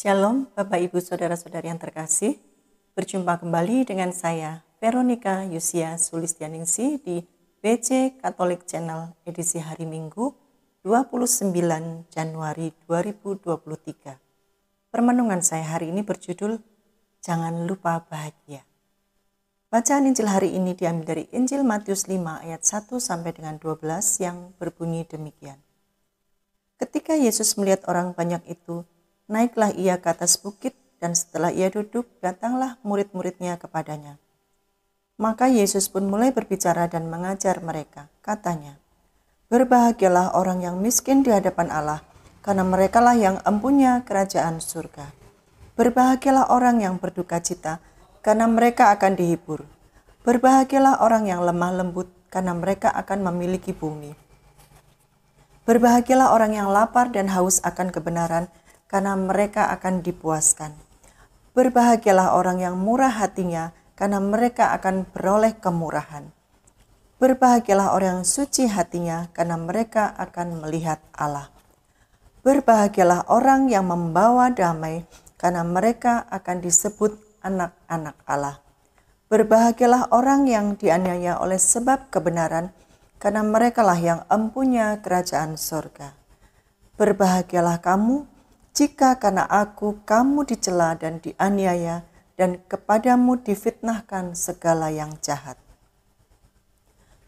Shalom Bapak Ibu Saudara-saudari yang terkasih. Berjumpa kembali dengan saya Veronica Yusia Sulistianingsih di BC Katolik Channel edisi hari Minggu 29 Januari 2023. Permenungan saya hari ini berjudul Jangan Lupa Bahagia. Bacaan Injil hari ini diambil dari Injil Matius 5 ayat 1 sampai dengan 12 yang berbunyi demikian. Ketika Yesus melihat orang banyak itu, naiklah ia ke atas bukit, dan setelah ia duduk, datanglah murid-muridnya kepadanya. Maka Yesus pun mulai berbicara dan mengajar mereka. Katanya, "Berbahagialah orang yang miskin di hadapan Allah, karena merekalah yang empunya kerajaan surga. Berbahagialah orang yang berduka cita, karena mereka akan dihibur. Berbahagialah orang yang lemah lembut, karena mereka akan memiliki bumi. Berbahagialah orang yang lapar dan haus akan kebenaran, karena mereka akan dipuaskan. Berbahagialah orang yang murah hatinya, karena mereka akan beroleh kemurahan. Berbahagialah orang yang suci hatinya, karena mereka akan melihat Allah. Berbahagialah orang yang membawa damai, karena mereka akan disebut anak-anak Allah. Berbahagialah orang yang dianiaya oleh sebab kebenaran, karena merekalah yang empunya kerajaan surga. Berbahagialah kamu, jika karena aku kamu dicela dan dianiaya, dan kepadamu difitnahkan segala yang jahat.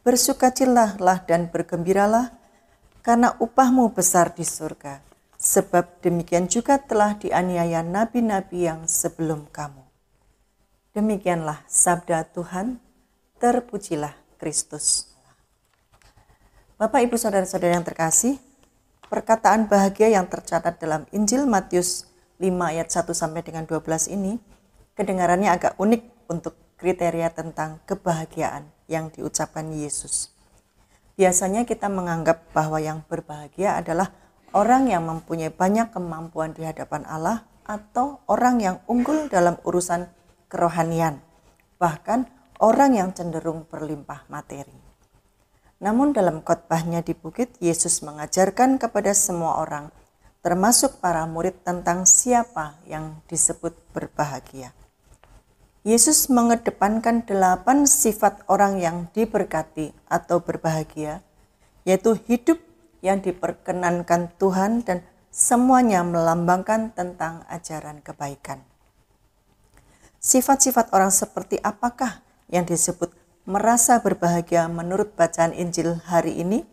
Bersukacitalah dan bergembiralah, karena upahmu besar di surga, sebab demikian juga telah dianiaya nabi-nabi yang sebelum kamu." Demikianlah sabda Tuhan, terpujilah Kristus. Bapak, Ibu, Saudara-saudara yang terkasih, perkataan bahagia yang tercatat dalam Injil Matius 5 ayat 1 sampai dengan 12 ini kedengarannya agak unik untuk kriteria tentang kebahagiaan yang diucapkan Yesus. Biasanya kita menganggap bahwa yang berbahagia adalah orang yang mempunyai banyak kemampuan di hadapan Allah atau orang yang unggul dalam urusan kerohanian, bahkan orang yang cenderung berlimpah materi. Namun dalam khotbahnya di bukit, Yesus mengajarkan kepada semua orang, termasuk para murid, tentang siapa yang disebut berbahagia. Yesus mengedepankan 8 sifat orang yang diberkati atau berbahagia, yaitu hidup yang diperkenankan Tuhan dan semuanya melambangkan tentang ajaran kebaikan. Sifat-sifat orang seperti apakah yang disebut merasa berbahagia menurut bacaan Injil hari ini?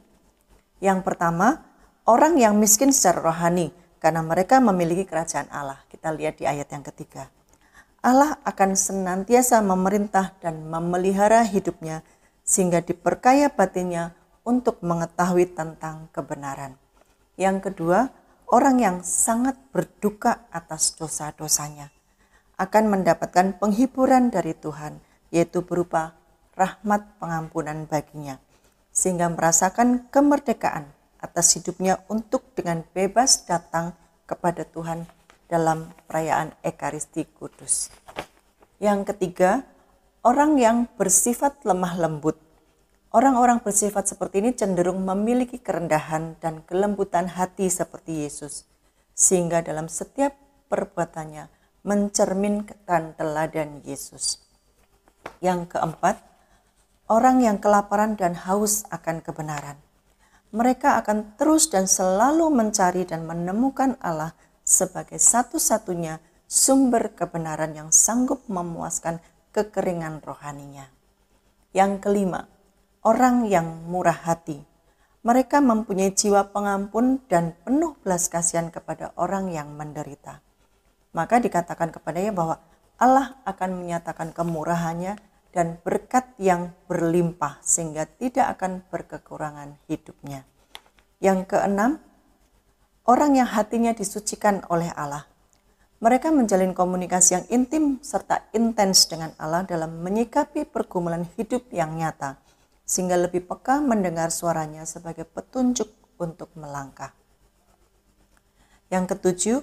Yang pertama, orang yang miskin secara rohani, karena mereka memiliki kerajaan Allah. Kita lihat di ayat yang ketiga. Allah akan senantiasa memerintah dan memelihara hidupnya, sehingga diperkaya batinnya untuk mengetahui tentang kebenaran. Yang kedua, orang yang sangat berduka atas dosa-dosanya akan mendapatkan penghiburan dari Tuhan, yaitu berupa rahmat pengampunan baginya, sehingga merasakan kemerdekaan atas hidupnya untuk dengan bebas datang kepada Tuhan dalam perayaan Ekaristi Kudus. Yang ketiga, orang yang bersifat lemah lembut. Orang-orang bersifat seperti ini cenderung memiliki kerendahan dan kelembutan hati seperti Yesus, sehingga dalam setiap perbuatannya mencerminkan teladan Yesus. Yang keempat, orang yang kelaparan dan haus akan kebenaran. Mereka akan terus dan selalu mencari dan menemukan Allah sebagai satu-satunya sumber kebenaran yang sanggup memuaskan kekeringan rohaninya. Yang kelima, orang yang murah hati. Mereka mempunyai jiwa pengampun dan penuh belas kasihan kepada orang yang menderita. Maka dikatakan kepadanya bahwa Allah akan menyatakan kemurahannya dan berkat yang berlimpah, sehingga tidak akan berkekurangan hidupnya. Yang keenam, orang yang hatinya disucikan oleh Allah. Mereka menjalin komunikasi yang intim serta intens dengan Allah dalam menyikapi pergumulan hidup yang nyata, sehingga lebih peka mendengar suaranya sebagai petunjuk untuk melangkah. Yang ketujuh,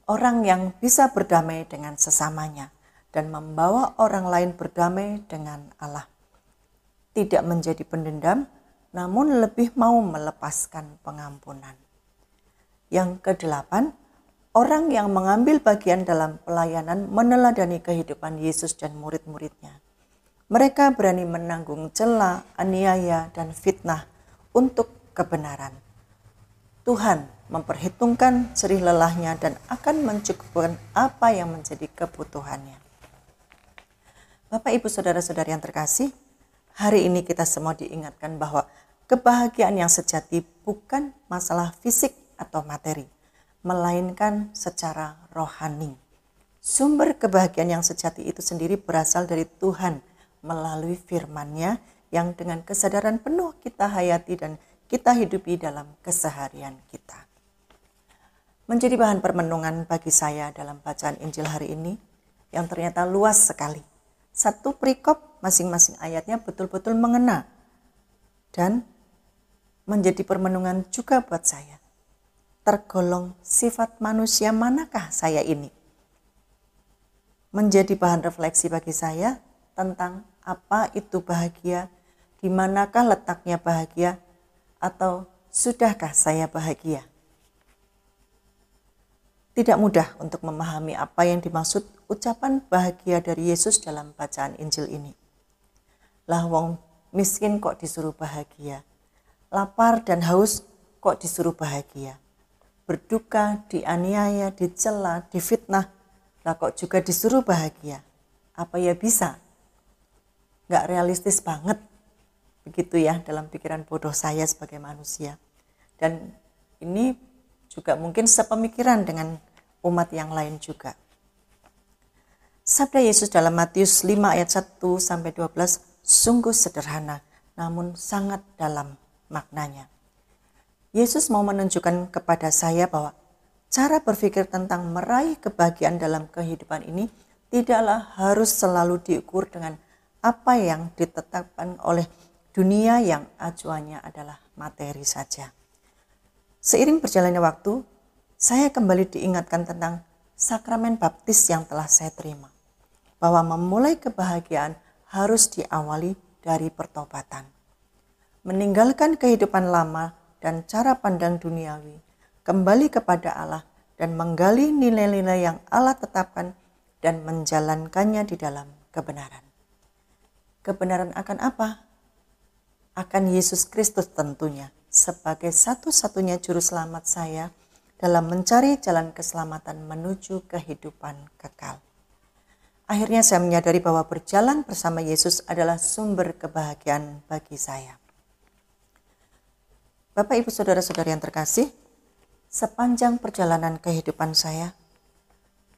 orang yang bisa berdamai dengan sesamanya dan membawa orang lain berdamai dengan Allah. Tidak menjadi pendendam, namun lebih mau melepaskan pengampunan. Yang kedelapan, Orang yang mengambil bagian dalam pelayanan meneladani kehidupan Yesus dan murid-muridnya. Mereka berani menanggung cela, aniaya, dan fitnah untuk kebenaran. Tuhan memperhitungkan jerih lelahnya dan akan mencukupkan apa yang menjadi kebutuhannya. Bapak, Ibu, Saudara-saudari yang terkasih, hari ini kita semua diingatkan bahwa kebahagiaan yang sejati bukan masalah fisik atau materi, melainkan secara rohani. Sumber kebahagiaan yang sejati itu sendiri berasal dari Tuhan melalui firman-Nya yang dengan kesadaran penuh kita hayati dan kita hidupi dalam keseharian kita. Menjadi bahan permenungan bagi saya dalam bacaan Injil hari ini yang ternyata luas sekali. Satu perikop masing-masing ayatnya betul-betul mengena dan menjadi permenungan juga buat saya. Tergolong sifat manusia manakah saya ini? Menjadi bahan refleksi bagi saya tentang apa itu bahagia, di manakah letaknya bahagia, atau sudahkah saya bahagia? Tidak mudah untuk memahami apa yang dimaksud ucapan bahagia dari Yesus dalam bacaan Injil ini. Lah wong miskin kok disuruh bahagia, lapar dan haus kok disuruh bahagia. Berduka, dianiaya, dicela, difitnah, lah kok juga disuruh bahagia. Apa ya bisa? Gak realistis banget. Begitu ya dalam pikiran bodoh saya sebagai manusia. Dan ini juga mungkin sepemikiran dengan umat yang lain juga. Sabda Yesus dalam Matius 5 ayat 1-12 sungguh sederhana, namun sangat dalam maknanya. Yesus mau menunjukkan kepada saya bahwa cara berpikir tentang meraih kebahagiaan dalam kehidupan ini tidaklah harus selalu diukur dengan apa yang ditetapkan oleh dunia yang acuannya adalah materi saja. Seiring berjalannya waktu, saya kembali diingatkan tentang sakramen baptis yang telah saya terima. Bahwa memulai kebahagiaan harus diawali dari pertobatan. Meninggalkan kehidupan lama dan cara pandang duniawi, kembali kepada Allah dan menggali nilai-nilai yang Allah tetapkan dan menjalankannya di dalam kebenaran. Kebenaran akan apa? Akan Yesus Kristus tentunya, sebagai satu-satunya juru selamat saya dalam mencari jalan keselamatan menuju kehidupan kekal. Akhirnya saya menyadari bahwa berjalan bersama Yesus adalah sumber kebahagiaan bagi saya. Bapak, Ibu, Saudara-saudari yang terkasih, sepanjang perjalanan kehidupan saya,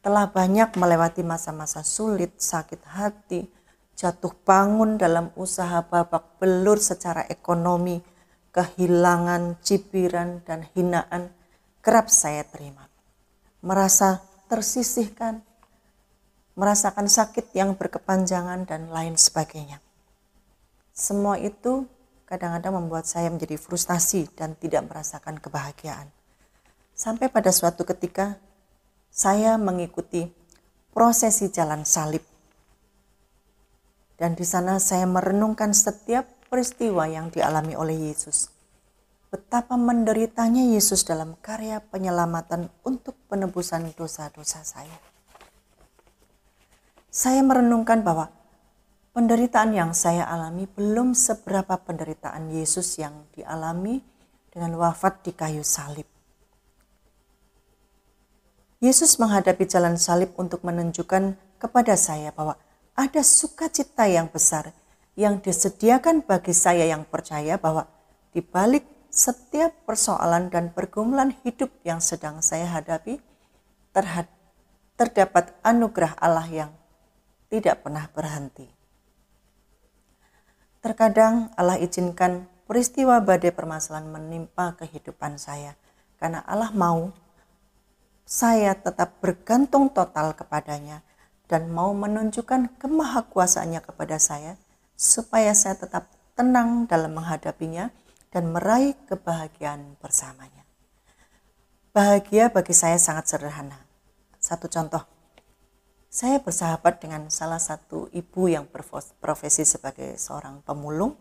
telah banyak melewati masa-masa sulit, sakit hati, jatuh bangun dalam usaha babak belur secara ekonomi, kehilangan, cibiran, dan hinaan kerap saya terima. Merasa tersisihkan, merasakan sakit yang berkepanjangan, dan lain sebagainya. Semua itu kadang-kadang membuat saya menjadi frustasi dan tidak merasakan kebahagiaan. Sampai pada suatu ketika, saya mengikuti prosesi jalan salib. Dan di sana saya merenungkan setiap peristiwa yang dialami oleh Yesus. Betapa menderitanya Yesus dalam karya penyelamatan untuk penebusan dosa-dosa saya. Saya merenungkan bahwa penderitaan yang saya alami belum seberapa penderitaan Yesus yang dialami dengan wafat di kayu salib. Yesus menghadapi jalan salib untuk menunjukkan kepada saya bahwa ada sukacita yang besar yang disediakan bagi saya yang percaya bahwa di balik setiap persoalan dan pergumulan hidup yang sedang saya hadapi, terdapat anugerah Allah yang tidak pernah berhenti. Terkadang Allah izinkan peristiwa badai permasalahan menimpa kehidupan saya karena Allah mau saya tetap bergantung total kepadanya dan mau menunjukkan kemahakuasaannya kepada saya supaya saya tetap tenang dalam menghadapinya dan meraih kebahagiaan bersamanya. Bahagia bagi saya sangat sederhana. Satu contoh, saya bersahabat dengan salah satu ibu yang berprofesi sebagai seorang pemulung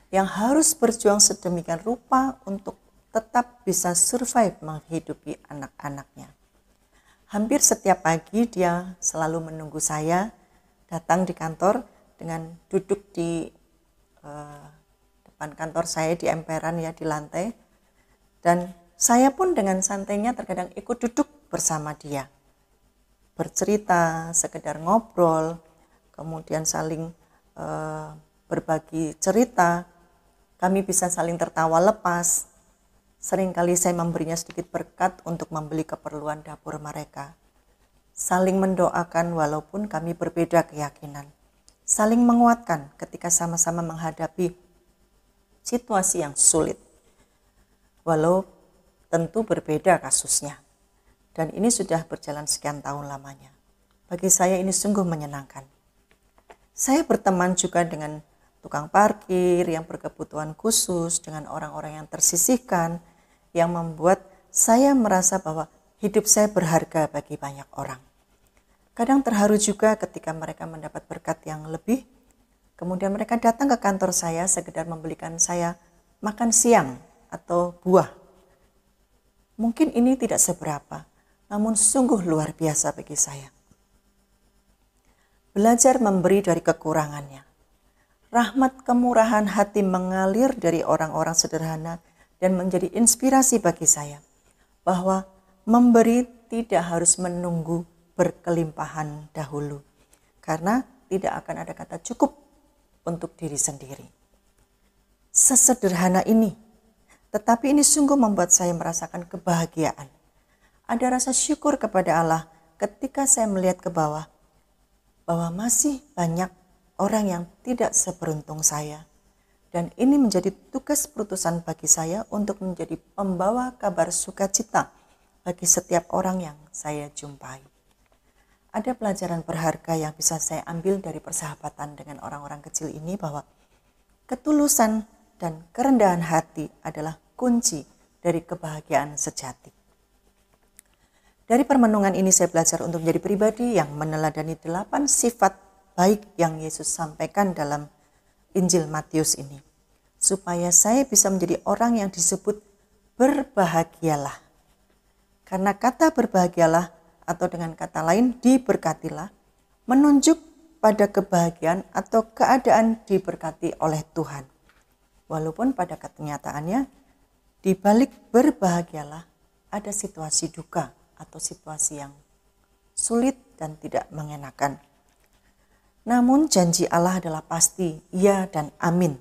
yang harus berjuang sedemikian rupa untuk tetap bisa survive menghidupi anak-anaknya. Hampir setiap pagi dia selalu menunggu saya datang di kantor dengan duduk di depan kantor saya di emperan ya, di lantai. Dan saya pun dengan santainya terkadang ikut duduk bersama dia. Bercerita, sekedar ngobrol, kemudian saling berbagi cerita. Kami bisa saling tertawa lepas. Seringkali saya memberinya sedikit berkat untuk membeli keperluan dapur mereka. Saling mendoakan walaupun kami berbeda keyakinan. Saling menguatkan ketika sama-sama menghadapi situasi yang sulit. Walau tentu berbeda kasusnya. Dan ini sudah berjalan sekian tahun lamanya. Bagi saya ini sungguh menyenangkan. Saya berteman juga dengan tukang parkir yang berkebutuhan khusus, dengan orang-orang yang tersisihkan, yang membuat saya merasa bahwa hidup saya berharga bagi banyak orang. Kadang terharu juga ketika mereka mendapat berkat yang lebih, kemudian mereka datang ke kantor saya sekedar membelikan saya makan siang atau buah. Mungkin ini tidak seberapa, namun sungguh luar biasa bagi saya. Belajar memberi dari kekurangannya. Rahmat kemurahan hati mengalir dari orang-orang sederhana dan menjadi inspirasi bagi saya bahwa memberi tidak harus menunggu berkelimpahan dahulu, karena tidak akan ada kata cukup untuk diri sendiri. Sesederhana ini, tetapi ini sungguh membuat saya merasakan kebahagiaan. Ada rasa syukur kepada Allah ketika saya melihat ke bawah, bahwa masih banyak orang yang tidak seberuntung saya. Dan ini menjadi tugas perutusan bagi saya untuk menjadi pembawa kabar sukacita bagi setiap orang yang saya jumpai. Ada pelajaran berharga yang bisa saya ambil dari persahabatan dengan orang-orang kecil ini, bahwa ketulusan dan kerendahan hati adalah kunci dari kebahagiaan sejati. Dari permenungan ini saya belajar untuk menjadi pribadi yang meneladani 8 sifat baik yang Yesus sampaikan dalam Injil Matius ini, supaya saya bisa menjadi orang yang disebut berbahagialah. Karena kata berbahagialah atau dengan kata lain diberkatilah menunjuk pada kebahagiaan atau keadaan diberkati oleh Tuhan. Walaupun pada kenyataannya di balik berbahagialah ada situasi duka atau situasi yang sulit dan tidak mengenakan. Namun janji Allah adalah pasti, ya dan amin.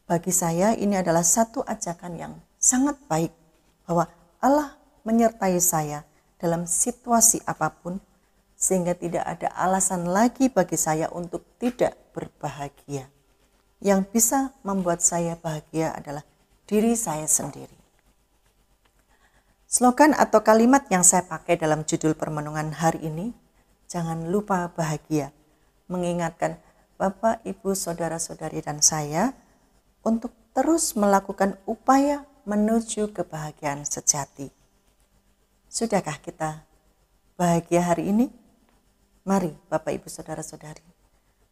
Bagi saya ini adalah satu ajakan yang sangat baik, bahwa Allah menyertai saya dalam situasi apapun, sehingga tidak ada alasan lagi bagi saya untuk tidak berbahagia. Yang bisa membuat saya bahagia adalah diri saya sendiri. Slogan atau kalimat yang saya pakai dalam judul permenungan hari ini, jangan lupa bahagia, mengingatkan Bapak, Ibu, Saudara-saudari dan saya untuk terus melakukan upaya menuju kebahagiaan sejati. Sudahkah kita bahagia hari ini? Mari Bapak, Ibu, Saudara-saudari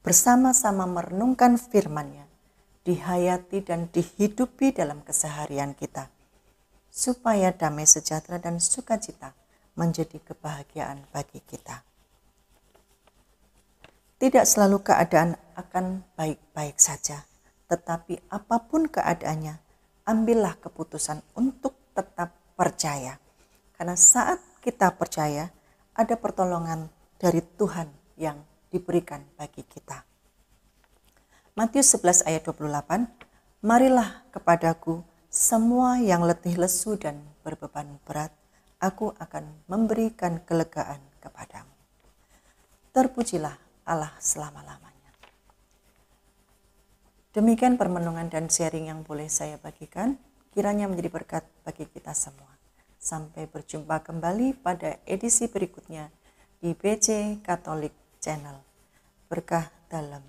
bersama-sama merenungkan firman-Nya, dihayati dan dihidupi dalam keseharian kita, supaya damai sejahtera dan sukacita menjadi kebahagiaan bagi kita. Tidak selalu keadaan akan baik-baik saja, tetapi apapun keadaannya, ambillah keputusan untuk tetap percaya. Karena saat kita percaya, ada pertolongan dari Tuhan yang diberikan bagi kita. Matius 11 ayat 28, marilah kepadaku semua yang letih lesu dan berbeban berat, aku akan memberikan kelegaan kepadamu. Terpujilah Allah selama-lamanya. Demikian permenungan dan sharing yang boleh saya bagikan, kiranya menjadi berkat bagi kita semua. Sampai berjumpa kembali pada edisi berikutnya di BC Katolik Channel. Berkah dalam